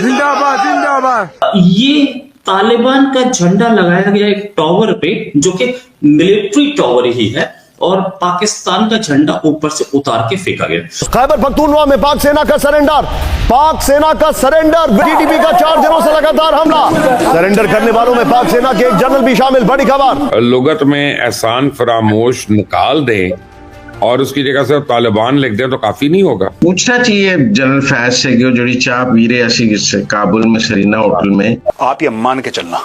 जिंदाबाद जिंदाबाद। ये तालिबान का झंडा लगाया गया एक टावर पे, जो कि मिलिट्री टावर ही है, और पाकिस्तान का झंडा ऊपर से उतार के फेंका गया। खैबर पख्तूनख्वा में पाक सेना का सरेंडर, पाक सेना का सरेंडर। टीटीपी का 4 दिनों से लगातार हमला, सरेंडर करने वालों में पाक सेना के एक जनरल भी शामिल। बड़ी खबर। लुगत में एहसान फरामोश निकाल दें और उसकी जगह से तालिबान लिख दें तो काफी नहीं होगा। पूछना चाहिए जनरल फैज से कि जो चाह पी रहे ऐसी काबुल में सरीना होटल में। आप ये मान के चलना,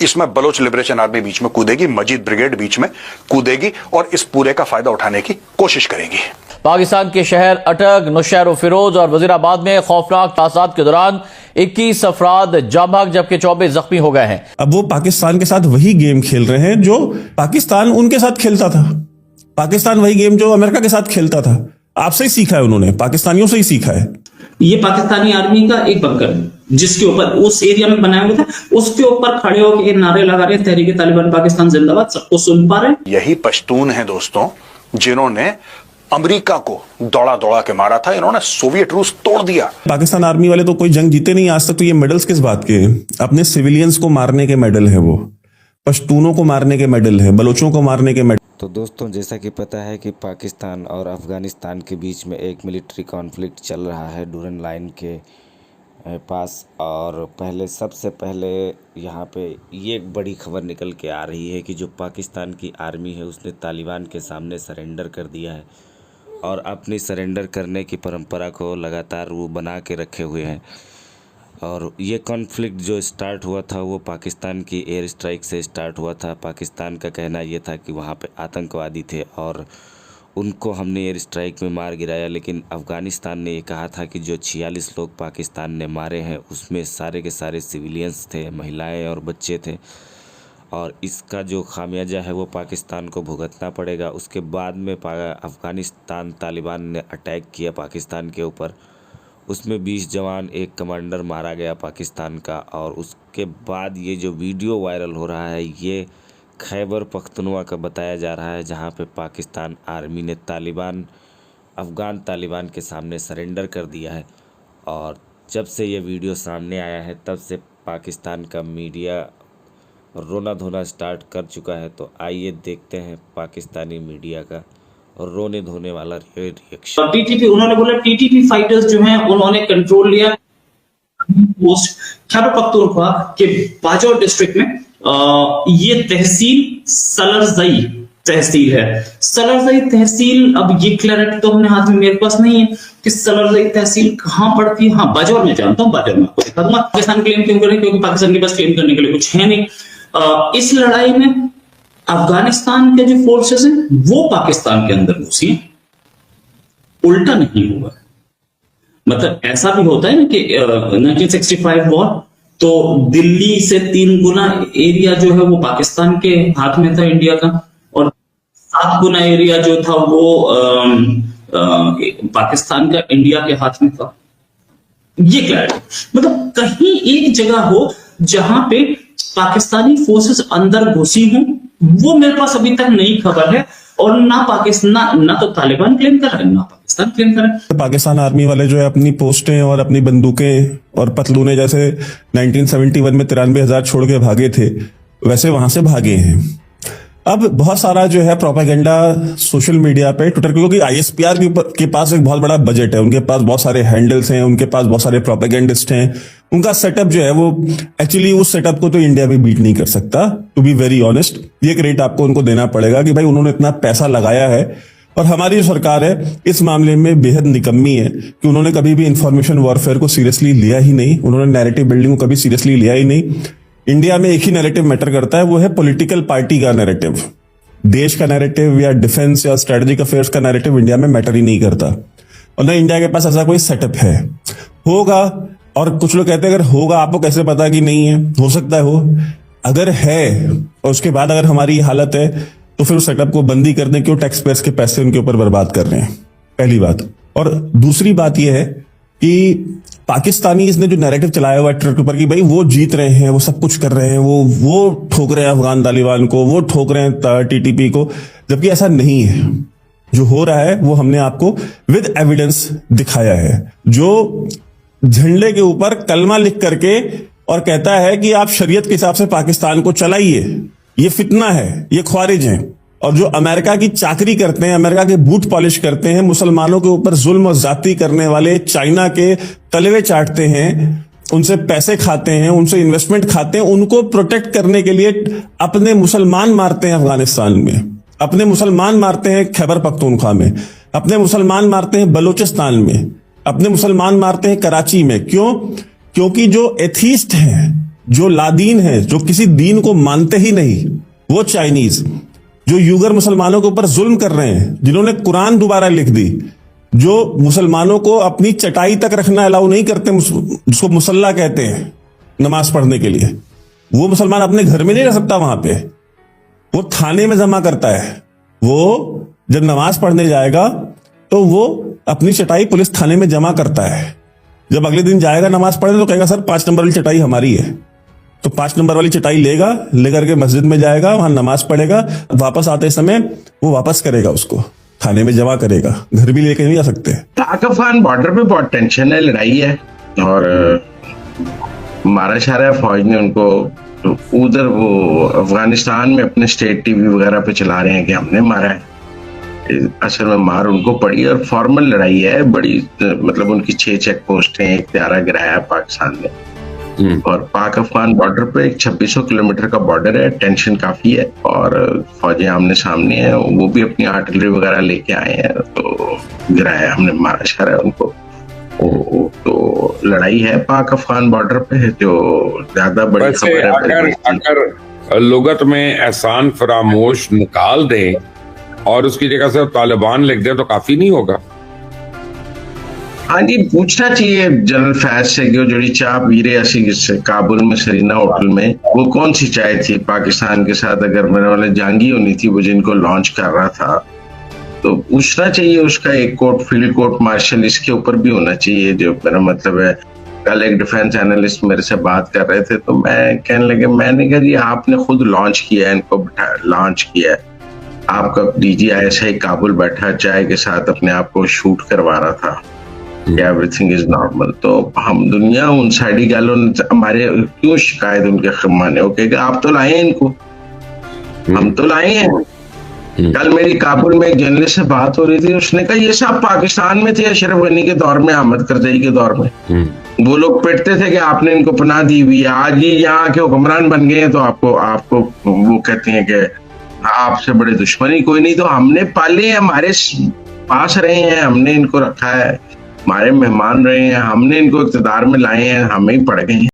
इसमें बलोच लिबरेशन आर्मी बीच में कूदेगी, मजीद ब्रिगेड बीच में कूदेगी और इस पूरे का फायदा उठाने की कोशिश करेगी। पाकिस्तान के शहर अटक, नौशहर फिरोज और वजीराबाद में खौफनाक तासाद के दौरान 21 अफराद जाँ भाग जबकि 24 जख्मी हो गए हैं। अब वो पाकिस्तान के साथ वही गेम खेल रहे हैं जो पाकिस्तान उनके साथ खेलता था। पाकिस्तान वही गेम जो अमेरिका के साथ खेलता था। आपसे ही सीखा है उन्होंने, पाकिस्तानियों से ही सीखा है। ये पाकिस्तानी आर्मी का एक बंकर है जिसके ऊपर उस एरिया में बनाया हुआ था, उसके ऊपर खड़े होकर नारे लगा रहे तहरीक तालिबान पाकिस्तान जिंदाबाद, सबको सुन पा रहे। यही पश्तून है दोस्तों जिन्होंने अमेरिका को दौड़ा दौड़ा के मारा था। इन्होंने सोवियत रूस तोड़ दिया। पाकिस्तान आर्मी वाले तो कोई जंग जीते नहीं आज तक, तो ये मेडल्स किस बात के? अपने सिविलियंस को मारने के मेडल है, वो पश्तूनों को मारने के मेडल है, बलोचों को मारने के मेडल। तो दोस्तों, जैसा कि पता है कि पाकिस्तान और अफ़गानिस्तान के बीच में एक मिलिट्री कॉन्फ्लिक्ट चल रहा है डूरन लाइन के पास, और सबसे पहले यहाँ पे ये एक बड़ी खबर निकल के आ रही है कि जो पाकिस्तान की आर्मी है उसने तालिबान के सामने सरेंडर कर दिया है और अपनी सरेंडर करने की परंपरा को लगातार वो बना के रखे हुए हैं। और ये कॉन्फ्लिक्ट जो स्टार्ट हुआ था वो पाकिस्तान की एयर स्ट्राइक से स्टार्ट हुआ था। पाकिस्तान का कहना ये था कि वहाँ पे आतंकवादी थे और उनको हमने एयर स्ट्राइक में मार गिराया, लेकिन अफ़गानिस्तान ने ये कहा था कि जो 46 लोग पाकिस्तान ने मारे हैं उसमें सारे के सारे सिविलियंस थे, महिलाएं और बच्चे थे, और इसका जो खामियाजा है वो पाकिस्तान को भुगतना पड़ेगा। उसके बाद में अफ़गानिस्तान तालिबान ने अटैक किया पाकिस्तान के ऊपर, उसमें 20 जवान, एक कमांडर मारा गया पाकिस्तान का। और उसके बाद ये जो वीडियो वायरल हो रहा है ये खैबर पख्तूनख्वा का बताया जा रहा है, जहां पे पाकिस्तान आर्मी ने अफ़गान तालिबान के सामने सरेंडर कर दिया है। और जब से ये वीडियो सामने आया है तब से पाकिस्तान का मीडिया रोना धोना स्टार्ट कर चुका है। तो आइए देखते हैं पाकिस्तानी मीडिया का रोने धोने वाला रिएक्शन। टीटीपी, उन्होंने बोला टीटीपी फाइटर्स जो हैं उन्होंने कंट्रोल लिया पोस्ट खैबर पख्तूनख्वा के बाजौर डिस्ट्रिक्ट में। ये तहसील सलरजई तहसील है। सलरजई तहसील, अब ये क्लैरिटी तो अपने हाथ में मेरे पास नहीं है कि सलरजई तहसील कहां पड़ती है। हाँ, बाजौर में जानता हूं, बाजौर में आपको दिखा दूंगा। पाकिस्तान क्लेम क्यों करें? क्योंकि पाकिस्तान के पास क्लेम करने के लिए कुछ है नहीं। इस लड़ाई में अफगानिस्तान के जो फोर्सेस हैं वो पाकिस्तान के अंदर घुसी, उल्टा नहीं हुआ। मतलब ऐसा भी होता है ना कि 1965 वॉर, तो दिल्ली से 3 गुना एरिया जो है वो पाकिस्तान के हाथ में था इंडिया का, और 7 गुना एरिया जो था वो पाकिस्तान का इंडिया के हाथ में था। ये क्लैरिटी, मतलब कहीं एक जगह हो जहां पे पाकिस्तानी फोर्सेस अंदर घुसी हों, वो मेरे पास अभी तक नई खबर है। और ना पाकिस्तान, ना तो तालिबान क्लेम कर रहा है, ना पाकिस्तान क्लेम कर रहा है। पाकिस्तान आर्मी वाले जो है अपनी पोस्टें और अपनी बंदूकें और पतलूने जैसे 1971 में 93,000 छोड़ के भागे थे, वैसे वहां से भागे हैं। अब बहुत सारा जो है प्रोपेगेंडा सोशल मीडिया पे, ट्विटर, क्योंकि आईएसपीआर के पास एक बहुत बड़ा बजट है, उनके पास बहुत सारे हैंडल्स हैं, उनके पास बहुत सारे प्रोपेगेंडिस्ट हैं। उनका सेटअप जो है वो एक्चुअली उस सेटअप को तो इंडिया भी बीट नहीं कर सकता, टू बी वेरी ऑनेस्ट। ये क्रेडिट आपको उनको देना पड़ेगा कि भाई उन्होंने इतना पैसा लगाया है। और हमारी जो सरकार है इस मामले में बेहद निकम्मी है कि उन्होंने कभी भी इंफॉर्मेशन वॉरफेयर को सीरियसली लिया ही नहीं, उन्होंने नैरेटिव बिल्डिंग को कभी सीरियसली लिया ही नहीं। इंडिया में एक ही नैरेटिव मैटर करता है, वो है पॉलिटिकल पार्टी का नैरेटिव। देश का नैरेटिव या डिफेंस या स्ट्रेटेजिक अफेयर्स का नैरेटिव इंडिया में मैटर ही नहीं करता। और ना इंडिया के पास ऐसा कोई सेटअप है। होगा, और कुछ लोग कहते हैं अगर होगा आपको कैसे पता कि नहीं है? हो सकता है हो, अगर है और उसके बाद अगर हमारी हालत है तो फिर उस सेटअप को बंदी करने क्यों टैक्स पेयर्स के पैसे उनके ऊपर बर्बाद कर रहे हैं? पहली बात। और दूसरी बात यह है कि पाकिस्तानी इसने जो नैरेटिव चलाया हुआ है ट्विटर के ऊपर कि भाई वो जीत रहे हैं, वो सब कुछ कर रहे हैं, वो ठोक रहे हैं अफगान तालिबान को, वो ठोक रहे हैं टीटीपी को, जबकि ऐसा नहीं है। जो हो रहा है वो हमने आपको विद एविडेंस दिखाया है। जो झंडे के ऊपर कलमा लिख करके और कहता है कि आप शरीयत के हिसाब से पाकिस्तान को चलाइए, ये फितना है, ये ख्वारिज हैं। और जो अमेरिका की चाकरी करते हैं, अमेरिका के बूट पॉलिश करते हैं, मुसलमानों के ऊपर जुल्म और जाती करने वाले, चाइना के तलवे चाटते हैं, उनसे पैसे खाते हैं, उनसे इन्वेस्टमेंट खाते हैं, उनको प्रोटेक्ट करने के लिए अपने मुसलमान मारते हैं अफगानिस्तान में, अपने मुसलमान मारते हैं खैबर पख्तूनख्वा में, अपने मुसलमान मारते हैं बलूचिस्तान में, अपने मुसलमान मारते हैं कराची में। क्यों? क्योंकि जो एथीस्ट हैं, जो लादीन हैं, जो किसी दीन को मानते ही नहीं, वो चाइनीज जो यूगर मुसलमानों के ऊपर जुल्म कर रहे हैं, जिन्होंने कुरान दोबारा लिख दी, जो मुसलमानों को अपनी चटाई तक रखना अलाउ नहीं करते, जिसको मुसल्ला कहते हैं नमाज पढ़ने के लिए, वो मुसलमान अपने घर में नहीं रह सकता, वहां पे वो थाने में जमा करता है। वो जब नमाज पढ़ने जाएगा तो वो अपनी चटाई पुलिस थाने में जमा करता है। जब अगले दिन जाएगा नमाज पढ़ने तो कहेगा सर 5 नंबर वाली चटाई हमारी है। तो 5 नंबर वाली चटाई लेकर के मस्जिद में जाएगा, वहां नमाज पढ़ेगा, वापस आते समय वो वापस करेगा, उसको थाने में जमा करेगा, घर भी लेके नहीं जा सकते। पाक अफगान बॉर्डर पे बहुत टेंशन है, लड़ाई है और मारा शारा फौज ने उनको उधर वो अफगानिस्तान में अपने स्टेट टीवी वगैरह पे चला रहे हैं कि हमने मारा है। असल में मार उनको पड़ी और फॉर्मल लड़ाई है बड़ी, मतलब उनकी 6 चेक पोस्ट हैं, एक त्यारा गिराया है पाकिस्तान ने। और पाक अफगान बॉर्डर पे एक 2600 किलोमीटर का बॉर्डर है, टेंशन काफी है और फौजें आमने सामने हैं, वो भी अपनी आर्टिलरी वगैरह लेके आए हैं, तो गिराया हमने, मारा शारा उनको। तो लड़ाई है पाक अफगान बॉर्डर पे, जो ज्यादा बड़ी खबर है। अगर लुगत में एहसान फरामोश निकाल दें और उसकी जगह से तालिबान लिख दें तो काफी नहीं होगा? हाँ जी, पूछना चाहिए जनरल फैज से कि जो चाय पी रहे असी काबुल में सरीना होटल में, वो कौन सी चाय थी पाकिस्तान के साथ? अगर मेरे वाले जांगी होनी थी वो जिनको लॉन्च कर रहा था, तो पूछना चाहिए उसका एक कोर्ट, फील्ड कोर्ट मार्शल इसके ऊपर भी होना चाहिए। जो मेरा मतलब है, कल एक डिफेंस एनालिस्ट मेरे से बात कर रहे थे तो मैं कहने लगे, मैंने कहा जी आपने खुद लॉन्च किया है, इनको लॉन्च किया है, आपका DGISI काबुल बैठा चाय के साथ अपने आप को शूट करवा रहा था, एवरीथिंग इज नॉर्मल। तो हम दुनिया उन साइडी गैलों हमारे क्यों शिकायत उनके माने हो कि आप तो लाए हैं इनको, हम तो लाए हैं। कल मेरी काबुल में एक जर्नलिस्ट से बात हो रही थी, उसने कहा ये सब पाकिस्तान में थे अशरफ गनी के दौर में, अहमद करजई के दौर में, वो लोग पिटते थे कि आपने इनको पनाह दी हुई है, आज ये यहाँ के हुक्मरान बन गए हैं तो आपको वो कहते हैं कि आपसे बड़े दुश्मनी कोई नहीं। तो हमने पाले हैं, हमारे पास रहे हैं, हमने इनको रखा है, हमारे मेहमान रहे हैं, हमने इनको इक़्तिदार में लाए हैं, हमें ही पड़ गए हैं।